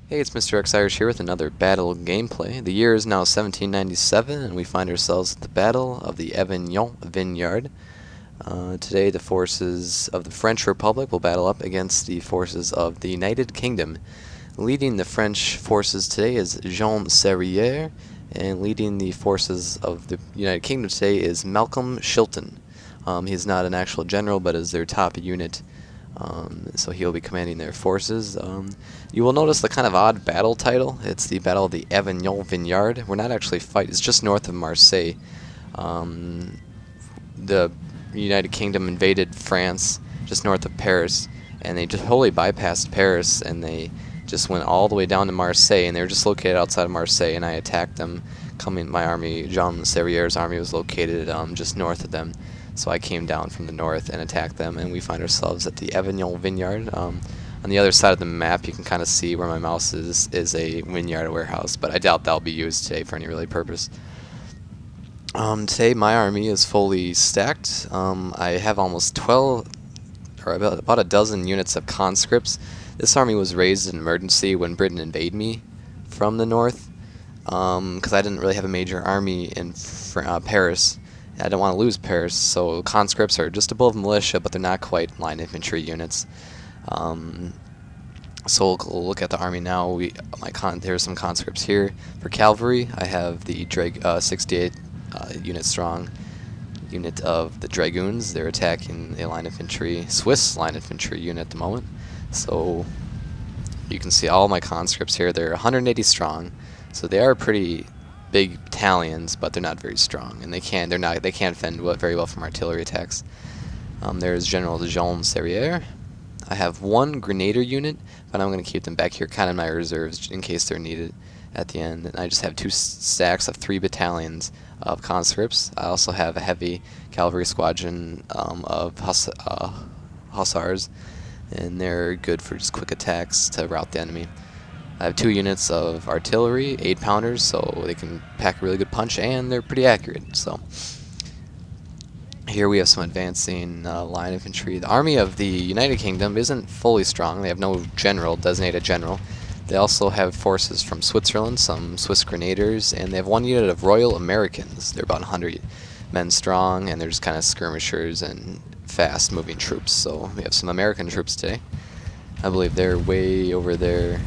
Hey, it's Mr. X Irish here with another battle gameplay. The year is now 1797, and we find ourselves at the Battle of the Avignon Vineyard. Today, the forces of the French Republic will battle up against the forces of the United Kingdom. Leading the French forces today is Jean Serrière, and leading the forces of the United Kingdom today is Malcolm Shilton. He's not an actual general, but is their top unit. So he'll be commanding their forces. You will notice the kind of odd battle title. It's the Battle of the Avignon Vineyard. We're not actually fighting. It's just north of Marseille. The United Kingdom invaded France just north of Paris, and they just wholly bypassed Paris, and they just went all the way down to Marseille, and they were just located outside of Marseille, and I attacked them. My army, Jean Serrière's army, was located just north of them. So I came down from the north and attacked them, and we find ourselves at the Avignon Vineyard. On the other side of the map, you can kind of see where my mouse is a vineyard warehouse, but I doubt that'll be used today for any really purpose. Today my army is fully stacked. I have almost 12, or about a dozen units of conscripts. This army was raised in emergency when Britain invaded me from the north, because I didn't really have a major army in Paris. I don't want to lose Paris, so conscripts are just above militia, but they're not quite line infantry units. So we'll look at the army now. There's some conscripts here. For cavalry, I have the 68 unit strong unit of the dragoons. They're attacking a line infantry, Swiss line infantry unit at the moment. So you can see all my conscripts here. They're 180 strong, so they are pretty big battalions, but they're not very strong, and they can't defend very well from artillery attacks. There's General Jean Serrière. I have one grenadier unit, but I'm going to keep them back here kind of in my reserves in case they're needed at the end. And I just have two stacks of 3 battalions of conscripts. I also have a heavy cavalry squadron of hussars, and they're good for just quick attacks to rout the enemy. I have 2 units of artillery, 8-pounders, so they can pack a really good punch, and they're pretty accurate. So here we have some advancing line infantry. The army of the United Kingdom isn't fully strong. They have no designated general. They also have forces from Switzerland, some Swiss grenadiers, and they have 1 unit of Royal Americans. They're about 100 men strong, and they're just kind of skirmishers and fast-moving troops. So we have some American troops today. I believe they're way over there,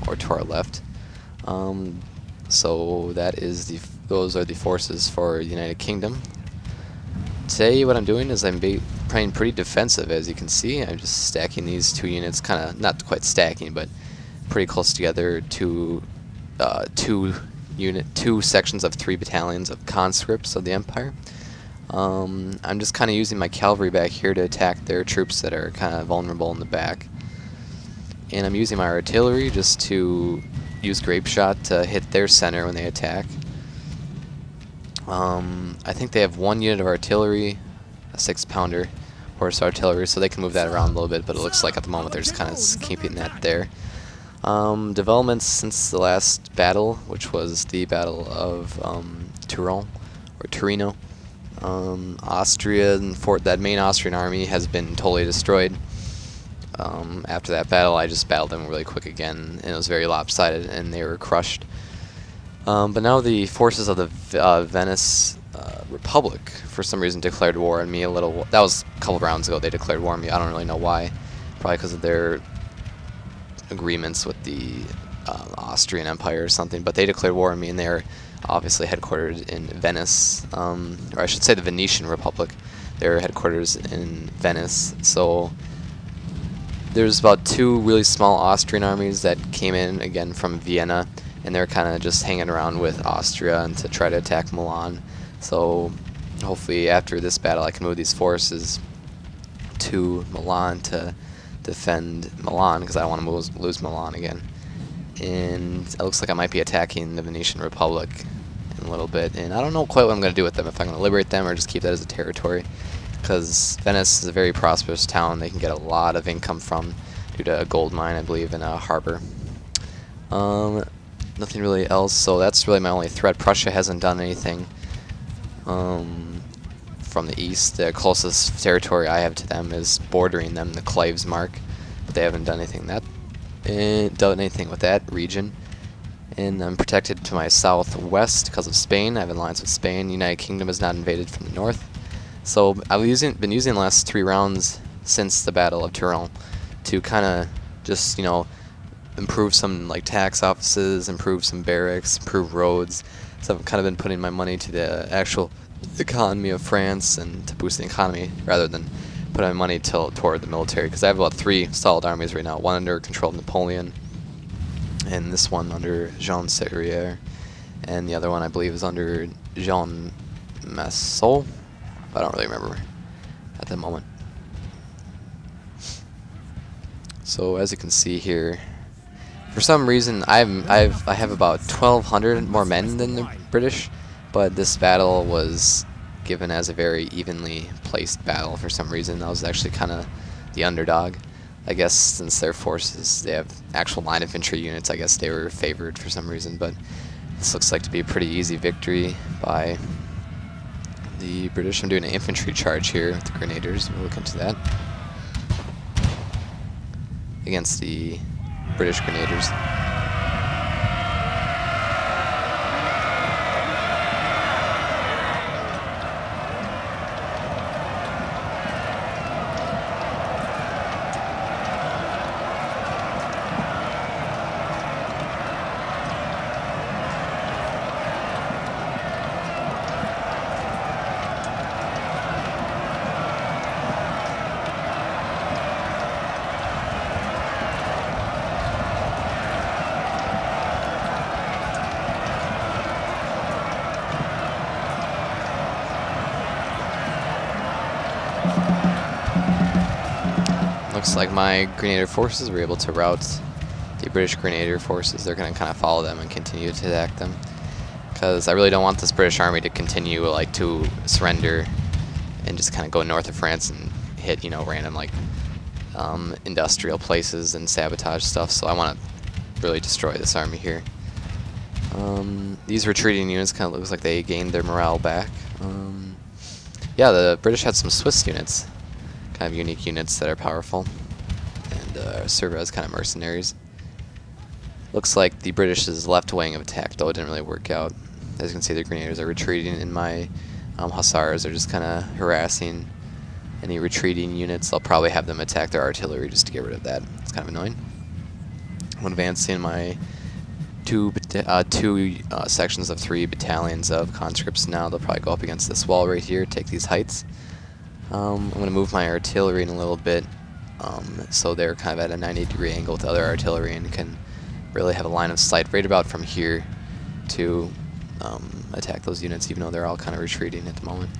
or to our left. So those are the forces for the United Kingdom. Today what I'm doing is I'm playing pretty defensive, as you can see. I'm just stacking these 2 units, kind of not quite stacking, but pretty close together to 2 sections of 3 battalions of conscripts of the Empire. I'm just kind of using my cavalry back here to attack their troops that are kind of vulnerable in the back. And I'm using my artillery just to use grape shot to hit their center when they attack. I think they have 1 unit of artillery, a 6-pounder horse artillery, so they can move that around a little bit, but it looks like at the moment they're just kind of keeping that there. Developments since the last battle, which was the Battle of Torino. Austria and that main Austrian army has been totally destroyed. After that battle, I just battled them really quick again, and it was very lopsided, and they were crushed. But now the forces of the Venice Republic, for some reason, declared war on me a little. That was a couple rounds ago. They declared war on me. I don't really know why. Probably because of their agreements with the Austrian Empire or something. But they declared war on me, and they're obviously headquartered in Venice, or I should say the Venetian Republic. Their headquarters in Venice. So there's about 2 really small Austrian armies that came in again from Vienna, and they're kind of just hanging around with Austria and to try to attack Milan. So hopefully after this battle I can move these forces to Milan to defend Milan, because I don't want to lose Milan again. And it looks like I might be attacking the Venetian Republic in a little bit, and I don't know quite what I'm going to do with them, if I'm going to liberate them or just keep that as a territory, because Venice is a very prosperous town they can get a lot of income from due to a gold mine, I believe, in a harbor. Nothing really else, so that's really my only threat. Prussia hasn't done anything from the east. The closest territory I have to them is bordering them, the Claves Mark, but they haven't done anything. That done anything with that region. And I'm protected to my southwest because of Spain. I have an alliance with Spain. United Kingdom is not invaded from the north. So I've been using the last 3 rounds since the Battle of Turin to kind of just, improve some like tax offices, improve some barracks, improve roads. So I've kind of been putting my money to the actual economy of France and to boost the economy rather than putting my money toward the military, because I have about 3 solid armies right now. One under control of Napoleon, and this one under Jean Serrière, and the other one I believe is under Jean Massol. I don't really remember at the moment. So as you can see here, for some reason I have about 1,200 more men than the British, but this battle was given as a very evenly placed battle for some reason. I was actually kind of the underdog. I guess since their forces, they have actual line infantry units, I guess they were favored for some reason, but this looks like to be a pretty easy victory by the British. I'm doing an infantry charge here with the Grenadiers. We'll look into that. Against the British Grenadiers. Looks like my Grenadier forces were able to rout the British Grenadier forces. They're going to kind of follow them and continue to attack them, because I really don't want this British army to continue to surrender and just kind of go north of France and hit random industrial places and sabotage stuff. So I want to really destroy this army here. These retreating units kind of looks like they gained their morale back. Yeah, the British had some Swiss units. Kind of unique units that are powerful and serve as kind of mercenaries. Looks like the British's left wing of attack, though it didn't really work out. As you can see, the Grenadiers are retreating, and my Hussars are just kind of harassing any retreating units. I'll probably have them attack their artillery just to get rid of that. It's kind of annoying. I'm advancing my two sections of 3 battalions of conscripts now. They'll probably go up against this wall right here, take these heights. I'm going to move my artillery in a little bit, so they're kind of at a 90-degree angle with the other artillery and can really have a line of sight right about from here to attack those units, even though they're all kind of retreating at the moment.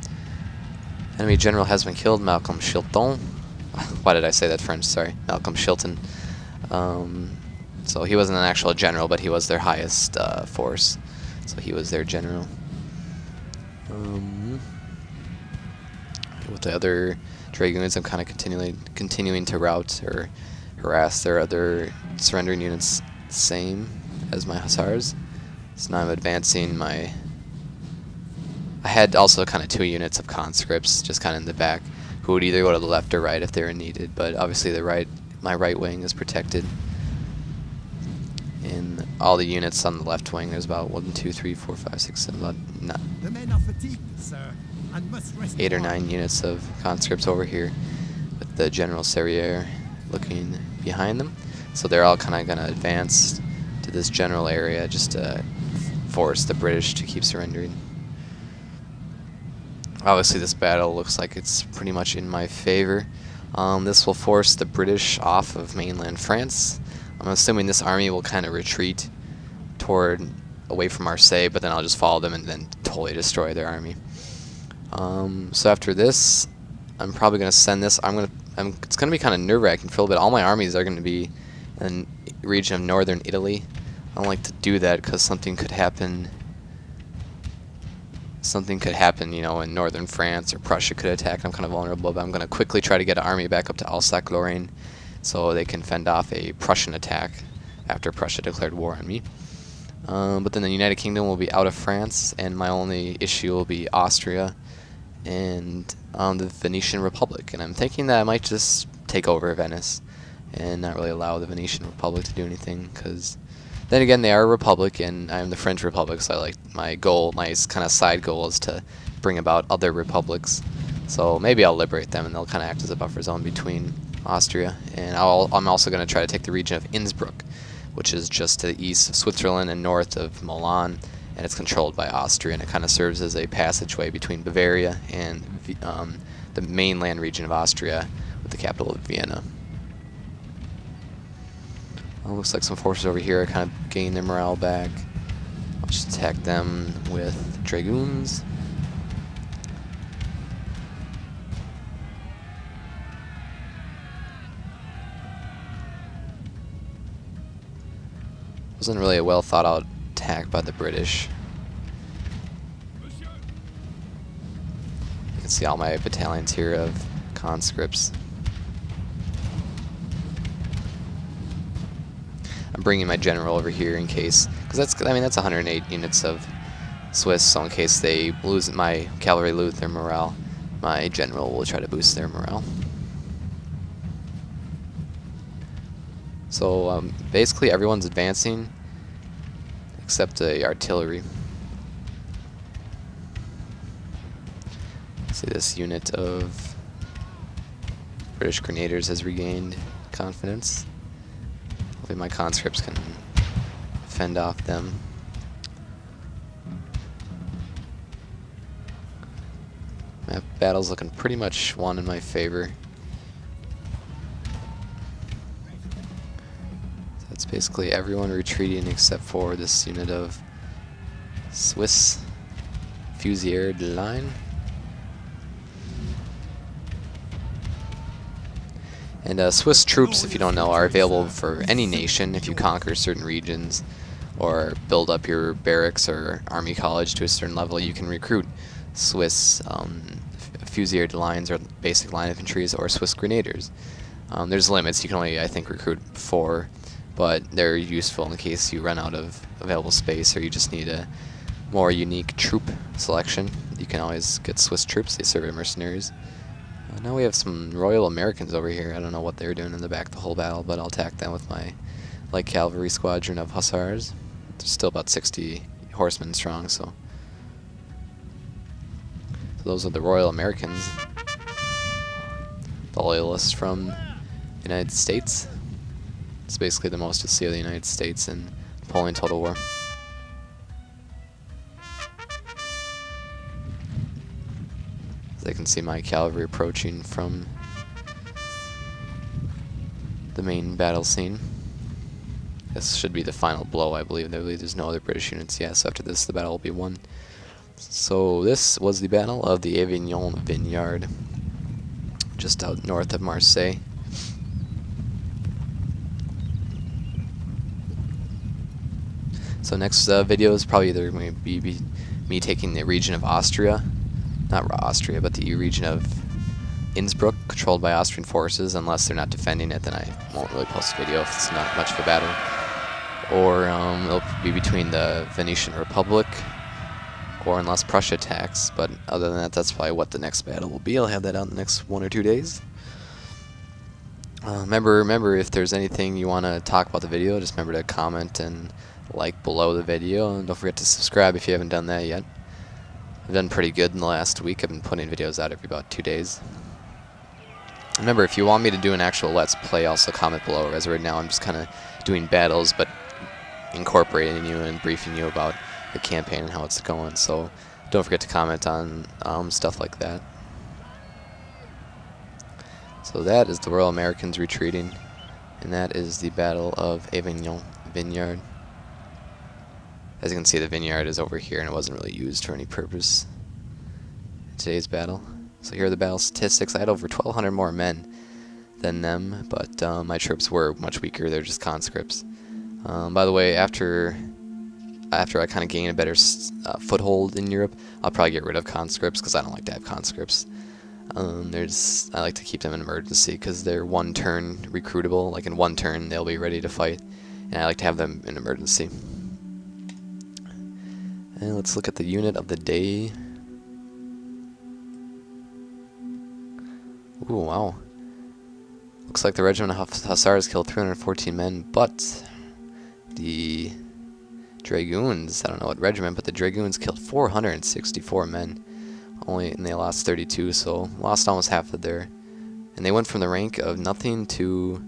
Enemy general has been killed, Malcolm Chilton. Why did I say that French? Sorry, Malcolm Chilton. So he wasn't an actual general, but he was their highest force, so he was their general. With the other dragoons, I'm kind of continuing to rout or harass their other surrendering units, same as my Hussars. So now I'm advancing my... I had also kind of 2 units of conscripts just kind of in the back who would either go to the left or right if they were needed, but obviously my right wing is protected. And all the units on the left wing, there's about 1, 2, 3, 4, 5, 6, 7, about 8 or 9 units of conscripts over here with the General Serrière looking behind them. So they're all kind of going to advance to this general area just to force the British to keep surrendering. Obviously this battle looks like it's pretty much in my favor. This will force the British off of mainland France. I'm assuming this army will kind of retreat away from Marseille, but then I'll just follow them and then totally destroy their army. So after this, I'm probably going to send this. It's going to be kind of nerve-wracking for a little bit. All my armies are going to be in the region of northern Italy. I don't like to do that because something could happen. In northern France, or Prussia could attack. I'm kind of vulnerable, but I'm going to quickly try to get an army back up to Alsace-Lorraine so they can fend off a Prussian attack after Prussia declared war on me. But then the United Kingdom will be out of France, and my only issue will be Austria and the Venetian Republic. And I'm thinking that I might just take over Venice and not really allow the Venetian Republic to do anything, because then again they are a republic and I'm the French Republic, so I like my kind of side goal is to bring about other republics. So maybe I'll liberate them and they'll kind of act as a buffer zone between Austria. And I'm also going to try to take the region of Innsbruck, which is just to the east of Switzerland and north of Milan, and it's controlled by Austria, and it kind of serves as a passageway between Bavaria and the mainland region of Austria with the capital of Vienna. Well, looks like some forces over here are kind of gaining their morale back. I'll just attack them with dragoons. Wasn't really a well thought out attack by the British. You can see all my battalions here of conscripts. I'm bringing my general over here in case, because that's 108 units of Swiss, so in case they lose, my cavalry lose their morale, my general will try to boost their morale. So basically everyone's advancing except the artillery. See, this unit of British grenadiers has regained confidence. Hopefully my conscripts can fend off them. That battle's looking pretty much won in my favor. It's basically everyone retreating except for this unit of Swiss Fusilier line. And Swiss troops, if you don't know, are available for any nation if you conquer certain regions or build up your barracks or army college to a certain level. You can recruit Swiss Fusilier lines or basic line infantries or Swiss grenadiers. There's limits. You can only, I think, recruit 4. But they're useful in case you run out of available space or you just need a more unique troop selection. You can always get Swiss troops. They serve as mercenaries. Now we have some Royal Americans over here. I don't know what they're doing in the back the whole battle, but I'll attack them with my light cavalry squadron of hussars. There's still about 60 horsemen strong, so those are the Royal Americans. The loyalists from the United States. It's basically the most you'll see of the United States in Napoleon Total War. As I can see my cavalry approaching from the main battle scene. This should be the final blow, I believe. There's no other British units. Yes, after this the battle will be won. So this was the Battle of the Avignon Vineyard, just out north of Marseille. So next video is probably either going to be me taking the region of Austria, not Austria, but the region of Innsbruck, controlled by Austrian forces. Unless they're not defending it, then I won't really post a video if it's not much of a battle. Or it'll be between the Venetian Republic, or unless Prussia attacks. But other than that, that's probably what the next battle will be. I'll have that out in the next 1 or 2 days. Remember, if there's anything you want to talk about the video, just remember to comment and like below the video, and don't forget to subscribe if you haven't done that yet. I've done pretty good in the last week. I've been putting videos out every about 2 days. Remember, if you want me to do an actual Let's Play, also comment below, as right now I'm just kind of doing battles, but incorporating you and briefing you about the campaign and how it's going, so don't forget to comment on stuff like that. So that is the Royal Americans retreating, and that is the Battle of Avignon Vineyard. As you can see, the vineyard is over here, and it wasn't really used for any purpose in today's battle. So here are the battle statistics. I had over 1,200 more men than them, but my troops were much weaker. They're just conscripts. By the way, after I kind of gain a better foothold in Europe, I'll probably get rid of conscripts because I don't like to have conscripts. I like to keep them in emergency because they're one-turn recruitable. Like in one turn, they'll be ready to fight, and I like to have them in emergency. And let's look at the unit of the day. Ooh, wow. Looks like the regiment of Hussars killed 314 men, but the Dragoons, I don't know what regiment, but the Dragoons killed 464 men, and they lost 32, so lost almost half of their, and they went from the rank of nothing to,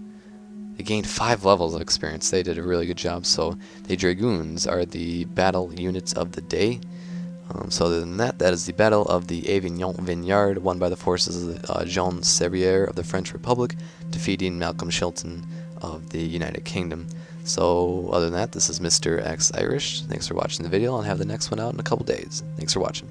they gained 5 levels of experience. They did a really good job. So the Dragoons are the battle units of the day. So other than that, that is the Battle of the Avignon Vineyard, won by the forces of Jean Serrière of the French Republic, defeating Malcolm Shilton of the United Kingdom. So other than that, this is Mr. X Irish. Thanks for watching the video. I'll have the next one out in a couple days. Thanks for watching.